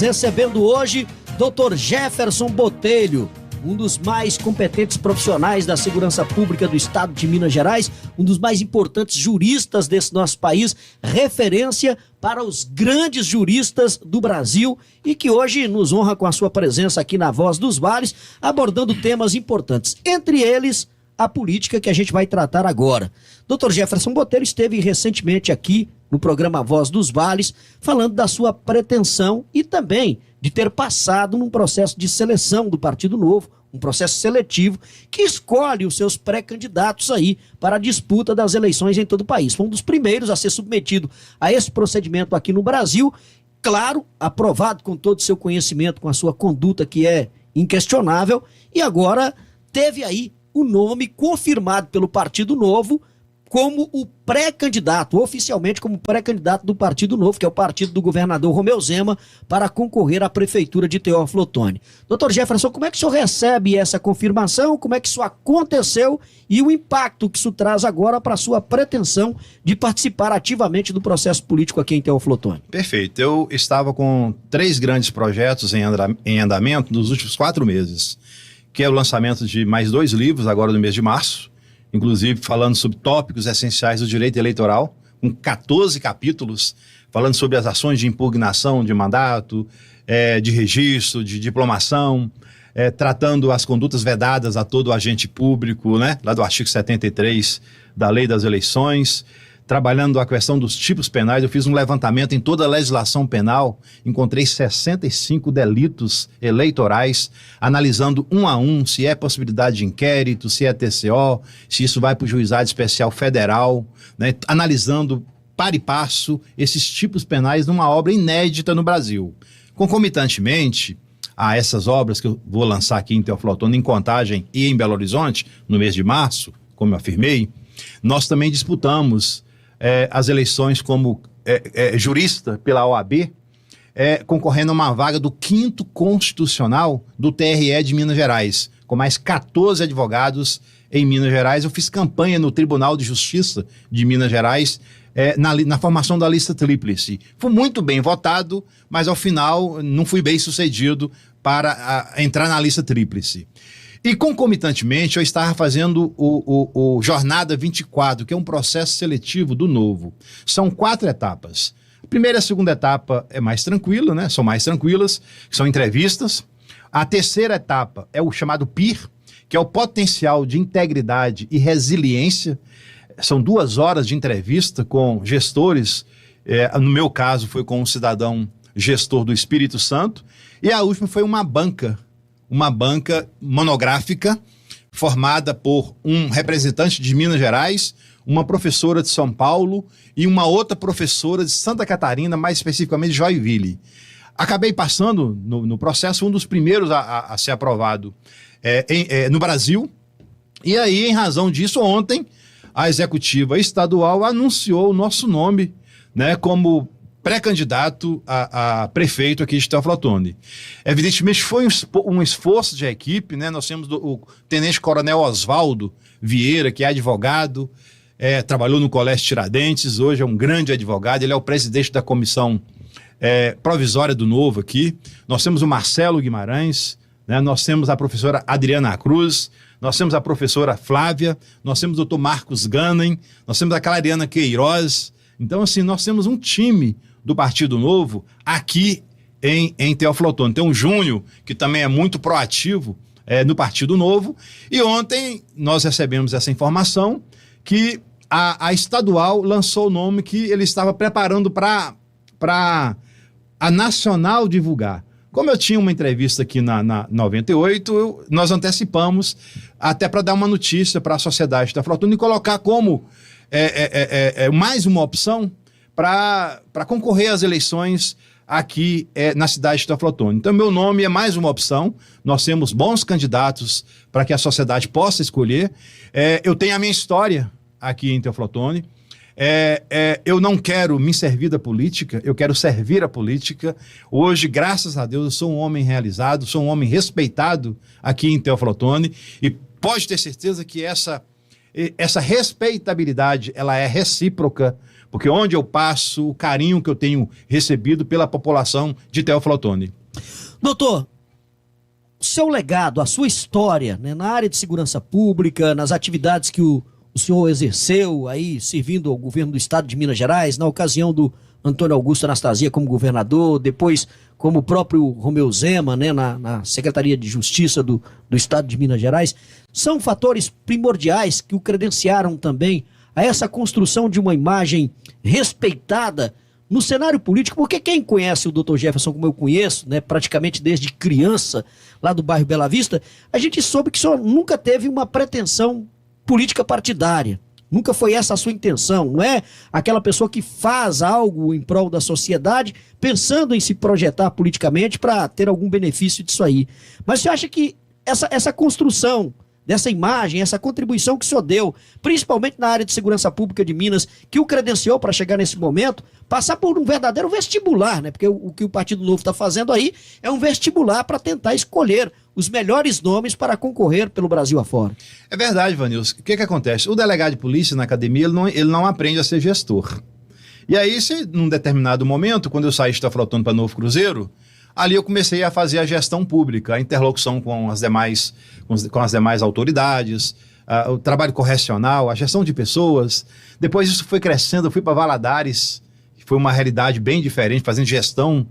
recebendo hoje Dr. Jefferson Botelho, um dos mais competentes profissionais da segurança pública do estado de Minas Gerais, um dos mais importantes juristas desse nosso país, referência para os grandes juristas do Brasil e que hoje nos honra com a sua presença aqui na Voz dos Vales, abordando temas importantes, entre eles a política que a gente vai tratar agora. Dr. Jefferson Botelho esteve recentemente aqui no programa Voz dos Vales, falando da sua pretensão e também de ter passado num processo de seleção do Partido Novo, um processo seletivo que escolhe os seus pré-candidatos aí para a disputa das eleições em todo o país. Foi um dos primeiros a ser submetido a esse procedimento aqui no Brasil, claro, aprovado com todo o seu conhecimento, com a sua conduta que é inquestionável, e agora teve aí o nome confirmado pelo Partido Novo como o pré-candidato, oficialmente como pré-candidato do Partido Novo, que é o partido do governador Romeu Zema, para concorrer à prefeitura de Teófilo Otoni. Doutor Jefferson, como é que o senhor recebe essa confirmação, como é que isso aconteceu e o impacto que isso traz agora para a sua pretensão de participar ativamente do processo político aqui em Teófilo Otoni? Perfeito, eu estava com 3 grandes projetos em andamento nos últimos 4 meses, que é o lançamento de mais 2 livros agora no mês de março, inclusive falando sobre tópicos essenciais do direito eleitoral, com 14 capítulos, falando sobre as ações de impugnação de mandato, de registro, de diplomação, tratando as condutas vedadas a todo agente público, né, lá do artigo 73 da Lei das Eleições, trabalhando a questão dos tipos penais. Eu fiz um levantamento em toda a legislação penal, encontrei 65 delitos eleitorais, analisando um a um se é possibilidade de inquérito, se é TCO, se isso vai para o Juizado Especial Federal, né, analisando par e passo esses tipos penais numa obra inédita no Brasil. Concomitantemente a essas obras que eu vou lançar aqui em Teófilo Otoni, em Contagem e em Belo Horizonte, no mês de março, como eu afirmei, nós também disputamos as eleições como jurista pela OAB, concorrendo a uma vaga do 5º Constitucional do TRE de Minas Gerais, com mais 14 advogados em Minas Gerais. Eu fiz campanha no Tribunal de Justiça de Minas Gerais, na formação da lista tríplice. Fui muito bem votado, mas ao final não fui bem sucedido para entrar na lista tríplice. E concomitantemente eu estava fazendo o Jornada 24, que é um processo seletivo do Novo. São 4 etapas. A primeira e a segunda etapa é mais tranquila, né? São mais tranquilas, são entrevistas. A terceira etapa é o chamado PIR, que é o potencial de integridade e resiliência. São 2 horas de entrevista com gestores, no meu caso foi com um cidadão gestor do Espírito Santo, e a última foi uma banca monográfica formada por um representante de Minas Gerais, uma professora de São Paulo e uma outra professora de Santa Catarina, mais especificamente de Joinville. Acabei passando no processo, um dos primeiros a ser aprovado no Brasil, e aí, em razão disso, ontem a executiva estadual anunciou o nosso nome, né, como pré-candidato a prefeito aqui de Teófilo Otoni. Evidentemente foi um esforço de equipe, né? Nós temos o tenente-coronel Oswaldo Vieira, que é advogado, trabalhou no Colégio Tiradentes, hoje é um grande advogado, ele é o presidente da comissão provisória do Novo aqui. Nós temos o Marcelo Guimarães, né? Nós temos a professora Adriana Cruz, nós temos a professora Flávia, nós temos o Dr. Marcos Ganem, nós temos a Clariana Queiroz. Então, assim, nós temos um time do Partido Novo aqui em Teófilo Otoni. Tem o Júnior, que também é muito proativo no Partido Novo. E ontem nós recebemos essa informação que a estadual lançou o nome que ele estava preparando para a nacional divulgar. Como eu tinha uma entrevista aqui na 98, nós antecipamos até para dar uma notícia para a sociedade de Teófilo Otoni e colocar como mais uma opção para concorrer às eleições aqui na cidade de Teófilo Otoni. Então, meu nome é mais uma opção. Nós temos bons candidatos para que a sociedade possa escolher. Eu tenho a minha história aqui em Teófilo Otoni. Eu não quero me servir da política, eu quero servir a política. Hoje, graças a Deus, eu sou um homem realizado, sou um homem respeitado aqui em Teófilo Otoni, e pode ter certeza que essa respeitabilidade ela é recíproca, porque onde eu passo, o carinho que eu tenho recebido pela população de Teófilo Otoni. Doutor, o seu legado, a sua história, né, na área de segurança pública, nas atividades que o senhor exerceu aí, servindo ao governo do estado de Minas Gerais, na ocasião do Antônio Augusto Anastasia como governador, depois como o próprio Romeu Zema, né, na Secretaria de Justiça do estado de Minas Gerais, são fatores primordiais que o credenciaram também a essa construção de uma imagem respeitada no cenário político, porque quem conhece o Dr. Jefferson como eu conheço, né, praticamente desde criança, lá do bairro Bela Vista, a gente soube que o senhor nunca teve uma pretensão política partidária. Nunca foi essa a sua intenção, não é aquela pessoa que faz algo em prol da sociedade pensando em se projetar politicamente para ter algum benefício disso aí. Mas você acha que essa construção dessa imagem, essa contribuição que o senhor deu, principalmente na área de segurança pública de Minas, que o credenciou para chegar nesse momento, passar por um verdadeiro vestibular, né? Porque o que o Partido Novo está fazendo aí é um vestibular para tentar escolher os melhores nomes para concorrer pelo Brasil afora. É verdade, Vanilson. O que acontece? O delegado de polícia na academia, ele não aprende a ser gestor. E aí, num determinado momento, quando eu saí de Teófilo Otoni para Novo Cruzeiro, ali eu comecei a fazer a gestão pública, a interlocução com as demais autoridades, o trabalho correcional, a gestão de pessoas. Depois isso foi crescendo, eu fui para Valadares, que foi uma realidade bem diferente, fazendo gestão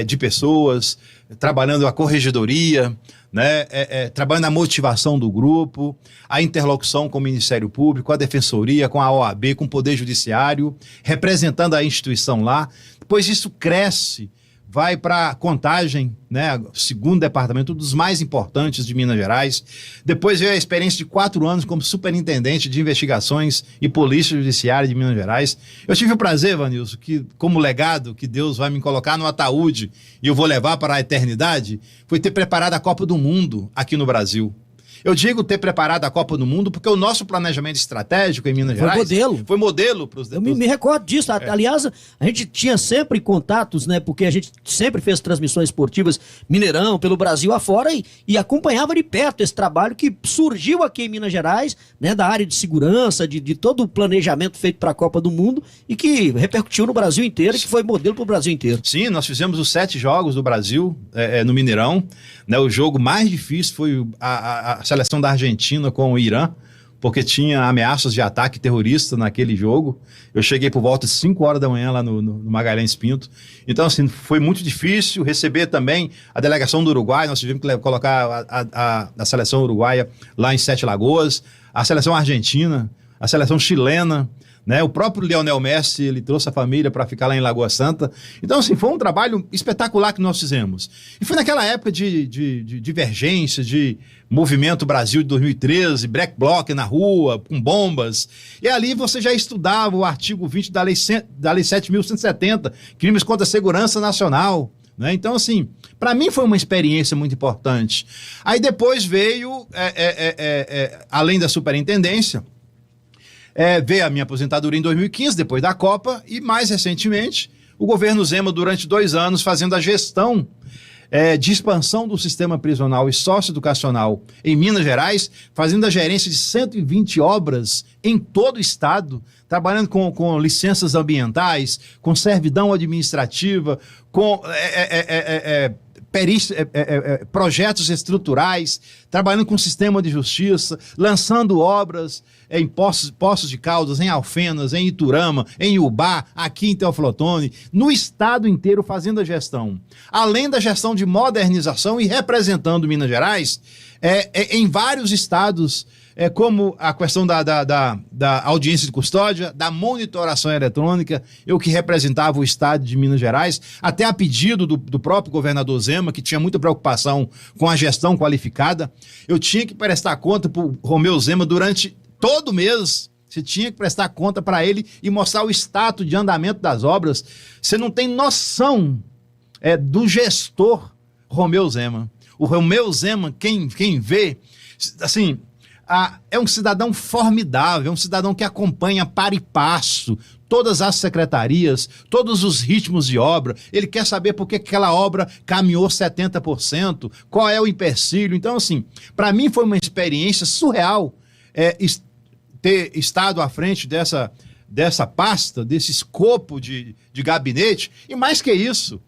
de pessoas, trabalhando a corregedoria, né, trabalhando a motivação do grupo, a interlocução com o Ministério Público, a Defensoria, com a OAB, com o Poder Judiciário, representando a instituição lá. Depois isso cresce, vai para Contagem, né, segundo departamento, um dos mais importantes de Minas Gerais. Depois veio a experiência de 4 anos como superintendente de investigações e polícia judiciária de Minas Gerais. Eu tive o prazer, Vanilson, que como legado que Deus vai me colocar no ataúde e eu vou levar para a eternidade, foi ter preparado a Copa do Mundo aqui no Brasil. Eu digo ter preparado a Copa do Mundo porque o nosso planejamento estratégico em Minas Gerais foi modelo para os... Eu me recordo disso. Aliás, a gente tinha sempre contatos, né? Porque a gente sempre fez transmissões esportivas Mineirão, pelo Brasil afora e acompanhava de perto esse trabalho que surgiu aqui em Minas Gerais, né? Da área de segurança, de todo o planejamento feito para a Copa do Mundo e que repercutiu no Brasil inteiro e que foi modelo para o Brasil inteiro. Sim, nós fizemos os 7 jogos do Brasil no Mineirão, né? O jogo mais difícil foi a seleção da Argentina com o Irã, porque tinha ameaças de ataque terrorista naquele jogo. Eu cheguei por volta de 5 horas da manhã lá no Magalhães Pinto. Então, assim, foi muito difícil receber também a delegação do Uruguai. Nós tivemos que colocar a seleção uruguaia lá em Sete Lagoas, a seleção argentina, a seleção chilena, né? O próprio Lionel Messi, ele trouxe a família para ficar lá em Lagoa Santa. Então, assim, foi um trabalho espetacular que nós fizemos. E foi naquela época de divergência, de Movimento Brasil de 2013, Black Bloc na rua, com bombas. E ali você já estudava o artigo 20 da Lei 7.170, crimes contra a segurança nacional, né? Então, assim, para mim foi uma experiência muito importante. Aí depois veio, além da superintendência, veio a minha aposentadoria em 2015, depois da Copa, e mais recentemente, o governo Zema, durante 2 anos, fazendo a gestão de expansão do sistema prisional e socioeducacional em Minas Gerais, fazendo a gerência de 120 obras em todo o estado, trabalhando com licenças ambientais, com servidão administrativa, com projetos estruturais, trabalhando com o sistema de justiça, lançando obras em Poços de Caldas, em Alfenas, em Iturama, em Ubá, aqui em Teófilo Otoni, no estado inteiro fazendo a gestão. Além da gestão de modernização e representando Minas Gerais, em vários estados, como a questão da audiência de custódia, da monitoração eletrônica, eu que representava o estado de Minas Gerais, até a pedido do próprio governador Zema, que tinha muita preocupação com a gestão qualificada, eu tinha que prestar conta para o Romeu Zema durante todo mês. Você tinha que prestar conta para ele e mostrar o status de andamento das obras. Você não tem noção do gestor Romeu Zema. O Romeu Zema, quem vê, assim, é um cidadão formidável, é um cidadão que acompanha para e passo todas as secretarias, todos os ritmos de obra. Ele quer saber por que aquela obra caminhou 70%, qual é o empecilho. Então, assim, para mim foi uma experiência surreal ter estado à frente dessa pasta, desse escopo de gabinete, e mais que isso,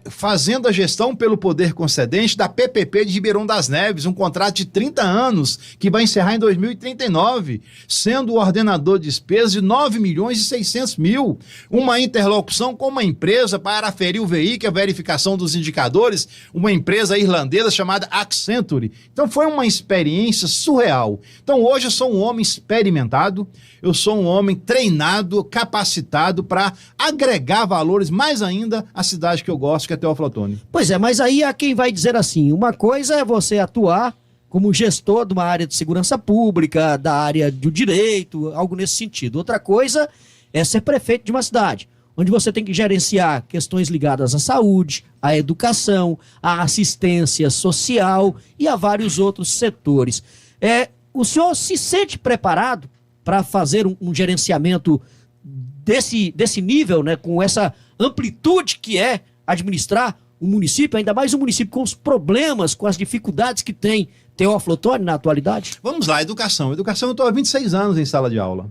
fazendo a gestão pelo poder concedente da PPP de Ribeirão das Neves, um contrato de 30 anos que vai encerrar em 2039, sendo o ordenador de despesas de 9.600.000, uma interlocução com uma empresa para aferir o veículo, a verificação dos indicadores, uma empresa irlandesa chamada Accenture. Então foi uma experiência surreal. Então hoje eu sou um homem experimentado, eu sou um homem treinado, capacitado para agregar valores mais ainda à cidade que eu gosto, que é Teófilo Otoni. Pois é, mas aí há quem vai dizer assim, uma coisa é você atuar como gestor de uma área de segurança pública, da área do direito, algo nesse sentido. Outra coisa é ser prefeito de uma cidade, onde você tem que gerenciar questões ligadas à saúde, à educação, à assistência social e a vários outros setores. O senhor se sente preparado para fazer um gerenciamento desse nível, né, com essa amplitude que é administrar um município, ainda mais um município com os problemas, com as dificuldades que tem Teófilo Otoni na atualidade? Vamos lá, educação. Educação, eu estou há 26 anos em sala de aula.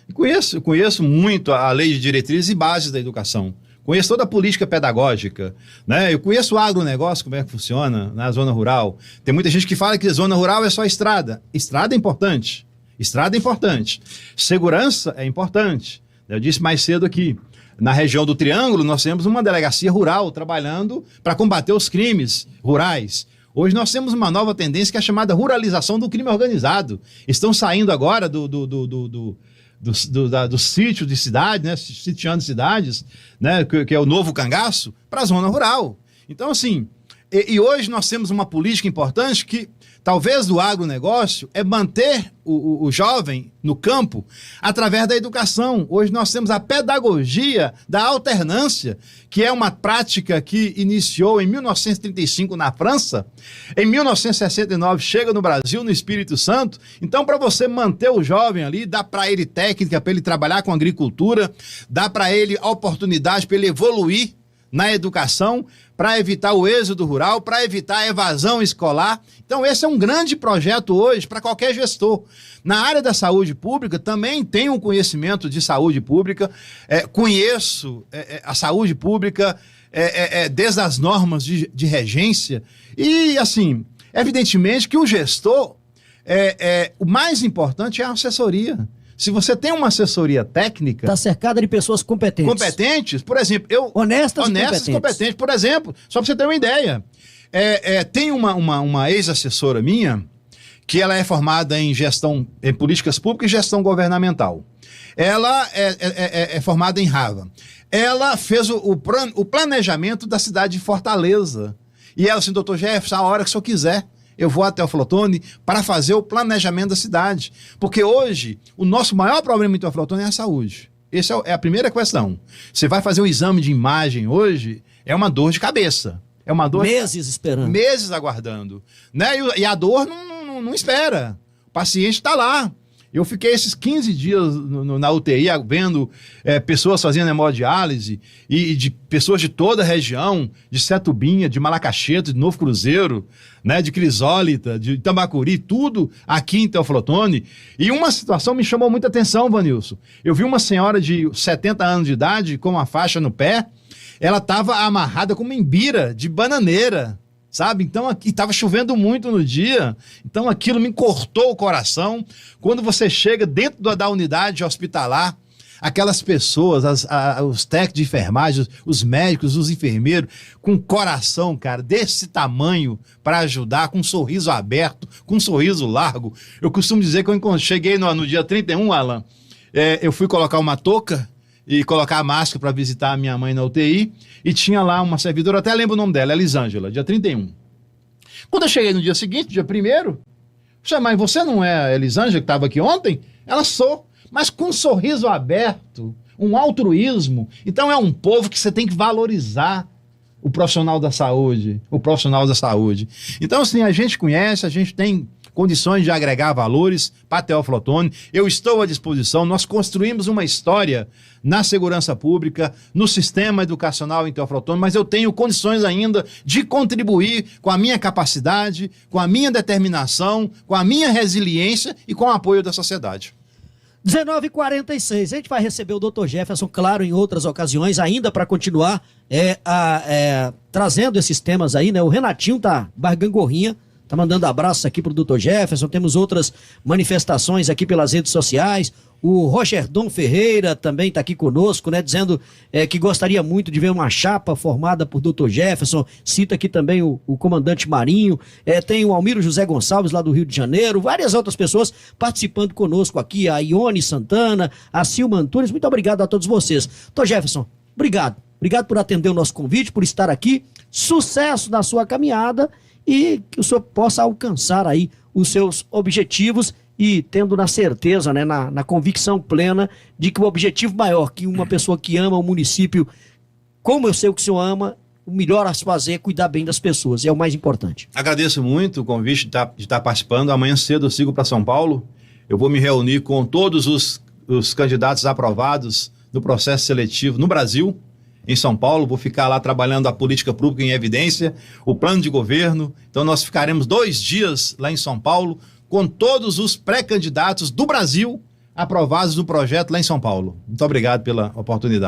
E conheço muito a lei de diretrizes e bases da educação. Conheço toda a política pedagógica, né? Eu conheço o agronegócio, como é que funciona na zona rural. Tem muita gente que fala que a zona rural é só estrada. Estrada é importante. Estrada é importante. Segurança é importante. Eu disse mais cedo aqui, na região do Triângulo, nós temos uma delegacia rural trabalhando para combater os crimes rurais. Hoje nós temos uma nova tendência que é a chamada ruralização do crime organizado. Estão saindo agora do sítio de cidade, né, sitiando cidades, né, que é o novo cangaço, para a zona rural. Então, assim, e hoje nós temos uma política importante que, talvez do agronegócio, é manter o jovem no campo através da educação. Hoje nós temos a pedagogia da alternância, que é uma prática que iniciou em 1935 na França, em 1969 chega no Brasil, no Espírito Santo. Então, para você manter o jovem ali, dá para ele técnica, para ele trabalhar com agricultura, dá para ele a oportunidade para ele evoluir na educação, para evitar o êxodo rural, para evitar a evasão escolar. Então esse é um grande projeto hoje para qualquer gestor. Na área da saúde pública, também tenho um conhecimento de saúde pública, conheço a saúde pública desde as normas de regência, e assim, evidentemente que o gestor, o mais importante é a assessoria. Se você tem uma assessoria técnica... Está cercada de pessoas competentes. Competentes, por exemplo... Honestas e competentes. Por exemplo, só para você ter uma ideia. Tem uma ex-assessora minha, que ela é formada em políticas públicas e gestão governamental. Ela é formada em Harvard. Ela fez o planejamento da cidade de Fortaleza. E ela assim, doutor Jefferson, a hora que o senhor quiser, eu vou até o Teófilo Otoni para fazer o planejamento da cidade. Porque hoje, o nosso maior problema em Teófilo Otoni é a saúde. Essa é a primeira questão. Você vai fazer um exame de imagem hoje, é uma dor de cabeça. É uma dor... Meses esperando. Meses aguardando. Né? E a dor não espera. O paciente está lá. Eu fiquei esses 15 dias na UTI vendo pessoas fazendo hemodiálise e de pessoas de toda a região, de Setubinha, de Malacacheta, de Novo Cruzeiro, né, de Crisólita, de Tambacuri, tudo aqui em Teófilo Otoni. E uma situação me chamou muita atenção, Vanilson. Eu vi uma senhora de 70 anos de idade com uma faixa no pé, ela estava amarrada com uma embira de bananeira, sabe? Então, aqui estava chovendo muito no dia, então aquilo me cortou o coração. Quando você chega dentro da unidade hospitalar, aquelas pessoas, os técnicos de enfermagem, os médicos, os enfermeiros, com coração, cara, desse tamanho para ajudar, com um sorriso aberto, com um sorriso largo. Eu costumo dizer que eu cheguei no dia 31, Alan, eu fui colocar uma touca e colocar a máscara para visitar a minha mãe na UTI, e tinha lá uma servidora, até lembro o nome dela, Elisângela, dia 31. Quando eu cheguei no dia seguinte, dia 1º, mas você não é a Elisângela que estava aqui ontem? Ela sou, mas com um sorriso aberto, um altruísmo. Então é um povo que você tem que valorizar, o profissional da saúde, Então assim, a gente conhece, a gente tem condições de agregar valores para Teófilo Otoni. Eu estou à disposição. Nós construímos uma história na segurança pública, no sistema educacional em Teófilo Otoni, mas eu tenho condições ainda de contribuir com a minha capacidade, com a minha determinação, com a minha resiliência e com o apoio da sociedade. 19h46, a gente vai receber o Dr. Jefferson, claro, em outras ocasiões, ainda para continuar trazendo esses temas aí, né? O Renatinho tá bargangorrinha, tá mandando abraços aqui pro Dr. Jefferson, temos outras manifestações aqui pelas redes sociais. O Roger Dom Ferreira também está aqui conosco, né, dizendo que gostaria muito de ver uma chapa formada por Dr. Jefferson. Cita aqui também o comandante Marinho, tem o Almiro José Gonçalves lá do Rio de Janeiro, várias outras pessoas participando conosco aqui, a Ione Santana, a Silma Antunes. Muito obrigado a todos vocês. Dr. Jefferson, obrigado por atender o nosso convite, por estar aqui. Sucesso na sua caminhada e que o senhor possa alcançar aí os seus objetivos e tendo na certeza, né, na convicção plena de que o objetivo maior que uma pessoa que ama o município, como eu sei o que o senhor ama, o melhor a se fazer é cuidar bem das pessoas, é o mais importante. Agradeço muito o convite de estar participando. Amanhã cedo eu sigo para São Paulo, eu vou me reunir com todos os candidatos aprovados no processo seletivo no Brasil, em São Paulo, vou ficar lá trabalhando a política pública em evidência, o plano de governo. Então nós ficaremos 2 dias lá em São Paulo com todos os pré-candidatos do Brasil aprovados no projeto lá em São Paulo. Muito obrigado pela oportunidade.